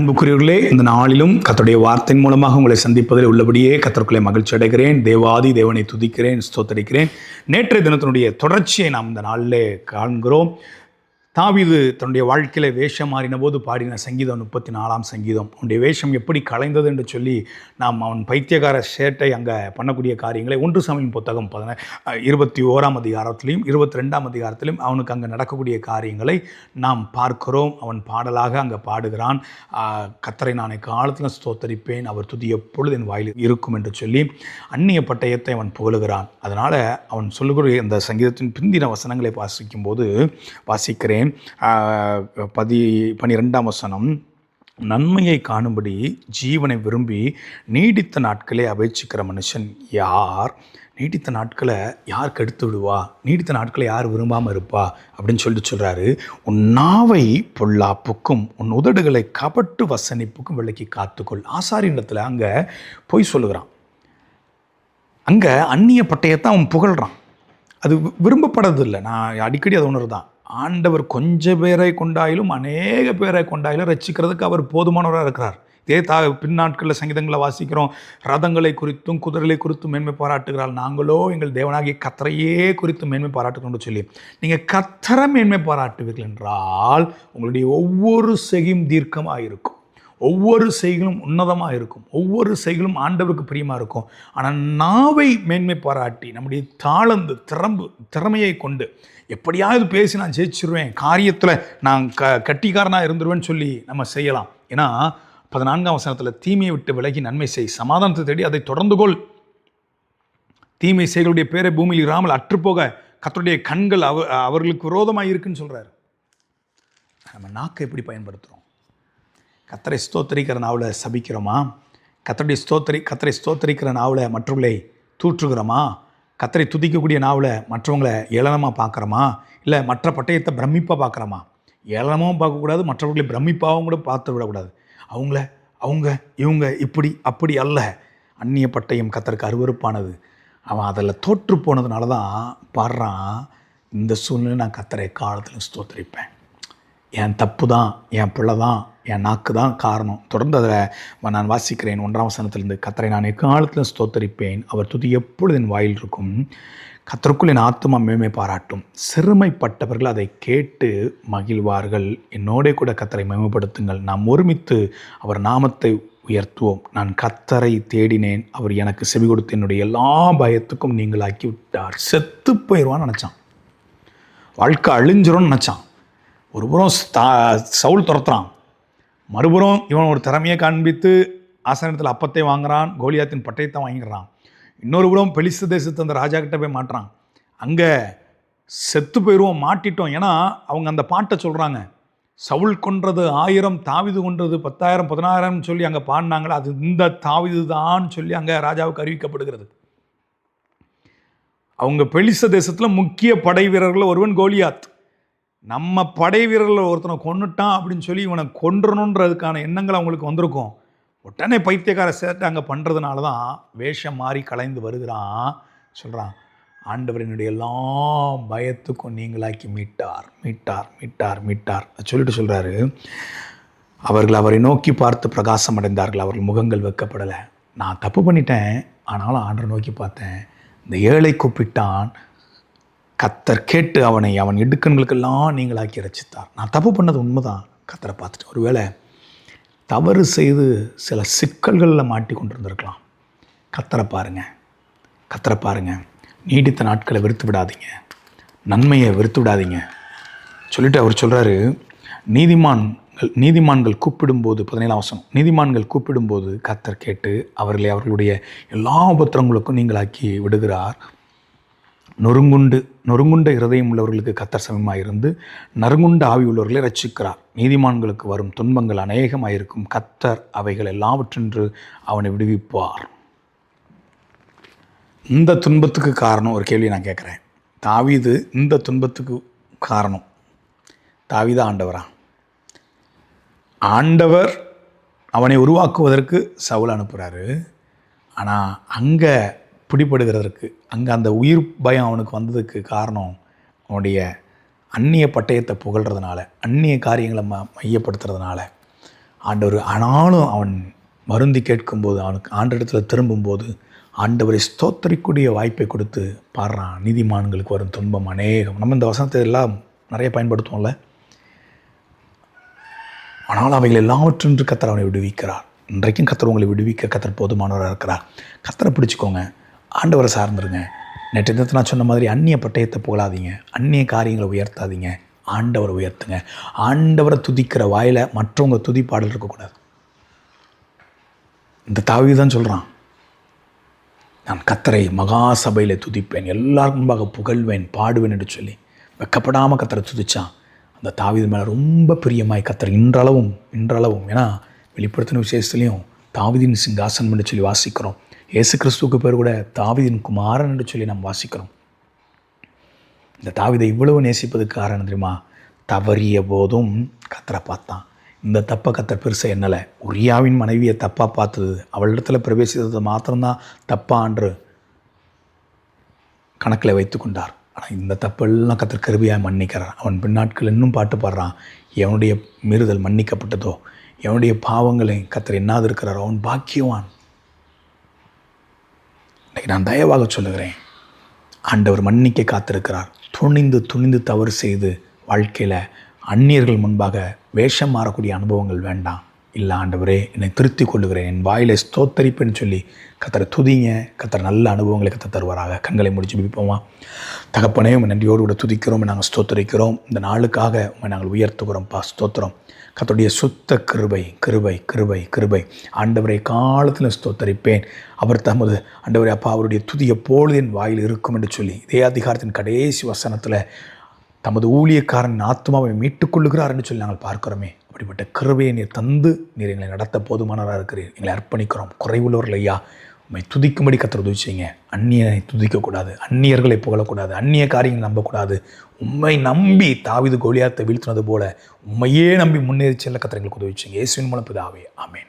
அன்புக்குரியவர்களே, இந்த நாளிலும் கர்த்தருடைய வார்த்தையின் மூலமாக உங்களை சந்திப்பதில் உள்ளபடியே கர்த்தருக்குள்ளே மகிழ்ச்சி அடைகிறேன். தேவாதி தேவனை துதிக்கிறேன், ஸ்தோத்தரிக்கிறேன். நேற்றைய தினத்தினுடைய தொடர்ச்சியை நாம் இந்த நாளிலே காண்கிறோம். தாவீது தன்னுடைய வாழ்க்கையில் வேஷம் மாறின போது பாடின சங்கீதம் 34ஆம் சங்கீதம். உன்னுடைய வேஷம் எப்படி கலைந்தது என்று சொல்லி நாம் அவன் பைத்தியகார சேட்டை அங்கே பண்ணக்கூடிய காரியங்களை 1 சாமுவேல் புத்தகம் 21ஆம் அதிகாரத்திலையும் 22ஆம் அதிகாரத்திலையும் அவனுக்கு அங்கே நடக்கக்கூடிய காரியங்களை நாம் பார்க்கிறோம். அவன் பாடலாக அங்கே பாடுகிறான். கர்த்தரை நான் காலத்தில் ஸ்தோத்தரிப்பேன், அவர் துதி எப்பொழுது என் வாயில் இருக்கும் என்று சொல்லி அந்நிய பட்டயத்தை அவன் புகழுகிறான். அதனால் அவன் சொல்லுகிற இந்த சங்கீதத்தின் பிந்தின வசனங்களை வாசிக்கிறேன். 12ஆம் வசனம், நன்மையை காணும்படி ஜீவனை விரும்பி நீடித்த நாட்களே அபேட்சிக்கிற மனுஷன் யார்? நீடித்த நாட்களை யார் கெடுத்து விடுவா? நீடித்த நாட்களை யார் விரும்பாமல் இருப்பா அப்படின்னு சொல்கிறாரு. உன் நாவை பொல்லாப்புக்கும் உன் உதடுகளை கபட்டு வசனிப்புக்கும் விலக்கி காத்துக்கொள். ஆசாரியனிடத்தில் அங்கே பொய் சொல்லுகிறான். அங்கே அந்நிய பட்டயத்தை அவன் புகழ்கிறான். அது விரும்பப்படுறதில்லை. நான் அடிக்கடி அதை உணர்தான். ஆண்டவர் கொஞ்சம் பேரை கொண்டாயிலும் அநேக பேரை கொண்டாயிலும் ரட்சிக்கிறதுக்கு அவர் போதுமானவராக இருக்கிறார். இதே பின்னாட்களில் சங்கீதங்களை வாசிக்கிறோம். ரதங்களை குறித்தும் குதிரைகளை குறித்தும் மேன்மை பாராட்டுகிறாள், நாங்களோ எங்கள் தேவனாகிய கர்த்தரையே குறித்து மேன்மை பாராட்டுகிறோம்னு சொல்லி நீங்கள் கர்த்தரை மேன்மை பாராட்டுவீர்கள் என்றால் உங்களுடைய ஒவ்வொரு செய்யும் தீர்க்கமாக இருக்கும், ஒவ்வொரு செய்களும் உன்னதமாக இருக்கும், ஒவ்வொரு செய்களும் ஆண்டவருக்கு பிரியமாக இருக்கும். ஆனால் நாவை மேன்மை பாராட்டி நம்முடைய திறமையை கொண்டு எப்படியாவது பேசி நான் ஜெயிச்சிருவேன், காரியத்தில் நான் கட்டிக்காரனாக இருந்துருவேன்னு சொல்லி நம்ம செய்யலாம். ஏன்னா 14ஆம் வசனத்தில் தீமையை விட்டு விலகி நன்மை செய், சமாதானத்தை தேடி அதை தொடர்ந்து கொள், தீமை செய்களுடைய பேரை பூமியில் இராமல் அற்றுப்போக கர்த்தருடைய கண்கள் அவர்களுக்கு விரோதமாக இருக்குன்னு சொல்கிறார். நம்ம நாக்கை எப்படி பயன்படுத்துகிறோம்? கர்த்தரை ஸ்தோத்தரிக்கிற நாவில் சபிக்கிறோமா? கர்த்தரை ஸ்தோத்தரிக்கிற நாவில் மற்றவர்களை தூற்றுகிறோமா? கர்த்தரை துதிக்கக்கூடிய நாவில் மற்றவங்களை ஏளனமாக பார்க்குறோமா? இல்லை மற்ற பட்டயத்தை பிரமிப்பாக பார்க்குறோமா? ஏளனமாகவும் பார்க்கக்கூடாது, மற்றவர்களை பிரமிப்பாகவும் கூட பார்த்து விடக்கூடாது. இவங்க இப்படி அப்படி அல்ல. அந்நிய பட்டயம் கர்த்தருக்கு அருவருப்பானது. அவன் அதில் தோற்று போனதுனால தான் பாடுறான், இந்த சூழ்நிலை நான் கர்த்தரை காலத்தில் ஸ்தோத்தரிப்பேன், என் தப்பு தான், என் பிள்ளை தான், என் நாக்கு தான் காரணம். தொடர்ந்து அதில் நான் வாசிக்கிறேன் 1ஆம் வசனத்திலிருந்து, கர்த்தரை நான் எக்காலத்தில் ஸ்தோத்தரிப்பேன், அவர் துதி எப்பொழுது என் வாயில் இருக்கும், கர்த்தருக்குள் என் ஆத்துமா மேன்மை பாராட்டும், சிறுமைப்பட்டவர்கள் அதை கேட்டு மகிழ்வார்கள், என்னோட கூட கர்த்தரை மேம்படுத்துங்கள், நாம் ஒருமித்து அவர் நாமத்தை உயர்த்துவோம். நான் கர்த்தரை தேடினேன், அவர் எனக்கு செவி கொடுத்து என்னுடைய எல்லா பயத்துக்கும் நீங்களாக்கி விட்டார். செத்து போயிடுவான்னு நினச்சான், வாழ்க்கை அழிஞ்சிரும்னு நினச்சான். ஒருபுறம் சவுல் துரத்துறான், மறுபுறம் இவன் ஒரு திறமையை காண்பித்து ஆசனத்தில் அப்பத்தை வாங்குறான், கோலியாத்தின் பட்டயத்தை வாங்கிடுறான். இன்னொரு புறம் பெலிஸ்து தேசத்து அந்த ராஜா கிட்ட போய் மாட்டுறான். அங்கே செத்து போயிடுவோம், மாட்டிட்டோம். ஏன்னா அவங்க அந்த பாட்டை சொல்கிறாங்க, சவுல் கொன்றது 1000, தாவீது கொன்றது 10,000 16,000 சொல்லி அங்கே பாடினாங்களே, அது இந்த தாவீது தான் சொல்லி அங்கே ராஜாவுக்கு அறிவிக்கப்படுகிறது. அவங்க பெலிஸ்து தேசத்தில் முக்கிய படை வீரர்கள் ஒருவன் கோலியாத். நம்ம படை வீரர்கள் ஒருத்தனை கொன்னுட்டான் அப்படின்னு சொல்லி இவனை கொன்றணுன்றதுக்கான எண்ணங்கள் அவங்களுக்கு வந்திருக்கும். உடனே பைத்தியக்கார சேட்டை அங்கே பண்ணுறதுனால தான் வேஷம் மாறி கலைந்து வருகிறான். சொல்கிறான், ஆண்டவர் என்னுடைய எல்லா பயத்துக்கும் நீங்களாக்கி மீட்டார் மீட்டார் மீட்டார் மீட்டார் சொல்லிட்டு சொல்கிறாரு, அவர்கள் அவரை நோக்கி பார்த்து பிரகாசம் அடைந்தார்கள், அவர்கள் முகங்கள் வெட்கப்படலை. நான் தப்பு பண்ணிட்டேன், ஆனாலும் ஆண்டரை நோக்கி பார்த்தேன், இந்த ஏழை கூப்பிட்டான், கர்த்தர் கேட்டு அவன் இடுக்கண்களுக்கெல்லாம் நீங்களாக்கி ரட்சித்தார். நான் தப்பு பண்ணது உண்மைதான், கர்த்தரை பார்த்துட்டு ஒருவேளை தவறு செய்து சில சிக்கல்களில் மாட்டி கொண்டு இருந்திருக்கலாம். கர்த்தரை பாருங்கள், நீடித்த நாட்களை வெறுத்து விடாதீங்க, நன்மையை வெறுத்து விடாதீங்க சொல்லிட்டு அவர் சொல்கிறாரு, நீதிமான்கள் கூப்பிடும்போது 17ஆம் வசனம், நீதிமான்கள் கூப்பிடும்போது கர்த்தர் கேட்டு அவர்களுடைய எல்லா உபத்திரங்களுக்கும் நீங்களாக்கி விடுகிறார். நொறுங்குண்ட இருதயம் உள்ளவர்களுக்கு கர்த்தர் சமமாக இருந்து நறுங்குண்ட ஆவி உள்ளவர்களை ரட்சிக்கிறார். நீதிமான்களுக்கு வரும் துன்பங்கள் அநேகமாயிருக்கும், கர்த்தர் அவைகள் எல்லாவற்றென்று அவனை விடுவிப்பார். இந்த துன்பத்துக்கு காரணம், ஒரு கேள்வி நான் கேட்குறேன், தாவீது இந்த துன்பத்துக்கு காரணம் தாவீதா ஆண்டவரா? ஆண்டவர் அவனை உருவாக்குவதற்கு சவுல் அனுப்புகிறாரு. ஆனால் அங்கே பிடிபடுகிறதற்கு, அங்கே அந்த உயிர் பயம் அவனுக்கு வந்ததுக்கு காரணம் அவனுடைய அந்நிய பட்டயத்தை புகழ்கிறதுனால, அந்நிய காரியங்களை மையப்படுத்துறதுனால ஆண்டவர் ஆனாலும் அவன் வருந்தி கேட்கும்போது, அவனுக்கு ஆண்டவரிடத்தில் திரும்பும்போது ஆண்டவரை ஸ்தோத்தரிக்கூடிய வாய்ப்பை கொடுத்து பாடுறான். நீதிமான்களுக்கு வரும் துன்பம் அநேகம். நம்ம இந்த வசனத்தை எல்லாம் நிறைய பயன்படுத்துவோம்ல. ஆனால் அவைகள் எல்லாவற்றின்று கர்த்தர் அவனை விடுவிக்கிறார். இன்றைக்கும் கர்த்தர் உங்களை விடுவிக்க கர்த்தர் போதுமானவராக இருக்கிறார். கர்த்தரை பிடிச்சிக்கோங்க, ஆண்டவரை சார்ந்துருங்க. நேற்று தினத்தை நான் சொன்ன மாதிரி அந்நிய பட்டயத்தை புகழாதீங்க, அந்நிய காரியங்களை உயர்த்தாதீங்க, ஆண்டவரை உயர்த்துங்க. ஆண்டவரை துதிக்கிற வாயில் மற்றவங்க துதிப்பாடல் இருக்கக்கூடாது. இந்த தாவீது தான் சொல்கிறான், நான் கர்த்தரை மகா சபையில் துதிப்பேன், எல்லாருக்கும் முன்பாக புகழ்வேன், பாடுவேன் என்று சொல்லி வெக்கப்படாமல் கர்த்தரை துதித்தான். அந்த தாவீது மேலே ரொம்ப பிரியமாய் கர்த்தர் இன்றளவும் ஏன்னா வெளிப்படுத்தின விசேஷத்துலேயும் தாவீதின் சிங்காசனம் என்று சொல்லி வாசிக்கிறோம். இயேசு கிறிஸ்துவுக்கு பேர் கூட தாவீதின் குமாரன் என்று சொல்லி நாம் வாசிக்கிறோம். இந்த தாவீதை இவ்வளவு நேசிப்பதுக்கு காரணம் தெரியுமா? தவறிய போதும் கர்த்தரை பார்த்தான். இந்த தப்பை கர்த்தர் பெருசாக எண்ணலை. உரியாவின் மனைவியை தப்பாக பார்த்தது, அவளிடத்தில் பிரவேசித்தது மாத்திரம்தான் தப்பான்று கணக்கில் வைத்து கொண்டார். ஆனால் இந்த தப்பெல்லாம் கர்த்தர் கிருபையாக மன்னிக்கிறார். அவன் பின்னாட்கள் இன்னும் பாட்டு பாடுறான், எவனுடைய மீறுதல் மன்னிக்கப்பட்டதோ, எவனுடைய பாவங்களை கர்த்தர் எண்ணாது இருக்கிறாரோ அவன் பாக்கியவான். இன்றைக்கு நான் தயவாக சொல்லுகிறேன், ஆண்டவர் மன்னிக்க காத்திருக்கிறார். துணிந்து தவறு செய்து வாழ்க்கையில் அந்நியர்கள் முன்பாக வேஷம் மாறக்கூடிய அனுபவங்கள் வேண்டாம். இல்லை ஆண்டவரே, என்னை திருத்தி கொள்ளுகிறேன், என் வாயிலை ஸ்தோத்தரிப்பேன்னு சொல்லி கர்த்தரை துதிங்க. கர்த்தர் நல்ல அனுபவங்களை கர்த்தர் தருவாராக. கண்களை முடிச்சு பிடிப்போமா? தகப்பனே, உங்கள் நன்றியோடு கூட துதிக்கிறோம், நாங்கள் ஸ்தோத்தரிக்கிறோம். இந்த நாளுக்காக உண்மை நாங்கள் உயர்த்துகிறோம்ப்பா. ஸ்தோத்திரம். கர்த்தருடைய சுத்த கிருபை கிருபை கிருபை கிருபை. ஆண்டவரை காலத்தில் ஸ்தோத்தரிப்பேன். அவர் தமது ஆண்டவரை அப்பா அவருடைய துதி எப்பொழுது என் வாயில் இருக்கும் என்று சொல்லி இதே அதிகாரத்தின் கடைசி வசனத்தில் தமது ஊழியக்காரன் ஆத்மாவை மீட்டுக்கொள்ளுகிறார் என்று சொல்லி நாங்கள் பார்க்கிறோமே. அப்படிப்பட்ட கிருபையை நீர் தந்து நீர் எங்களை நடத்த போதுமானவராக இருக்கிறீர். எங்களை அர்ப்பணிக்கிறோம். குறைவுள்ளவர்கள் ஐயா, உண்மை துதிக்கும்படி கர்த்தர் உதவி செய்யுங்க. அந்நியனை துதிக்கக்கூடாது, அந்நியர்களை புகழக்கூடாது, அந்நிய காரியங்களை நம்பக்கூடாது. உண்மை நம்பி தாவீது கோலியாத்தை வீழ்த்தினது போல உண்மையே நம்பி முன்னேறி செல்ல கர்த்தர் எங்களுக்கு உதவி செய்யுங்க. இயேசுவின் மூலம் பிதாவே, ஆமென்.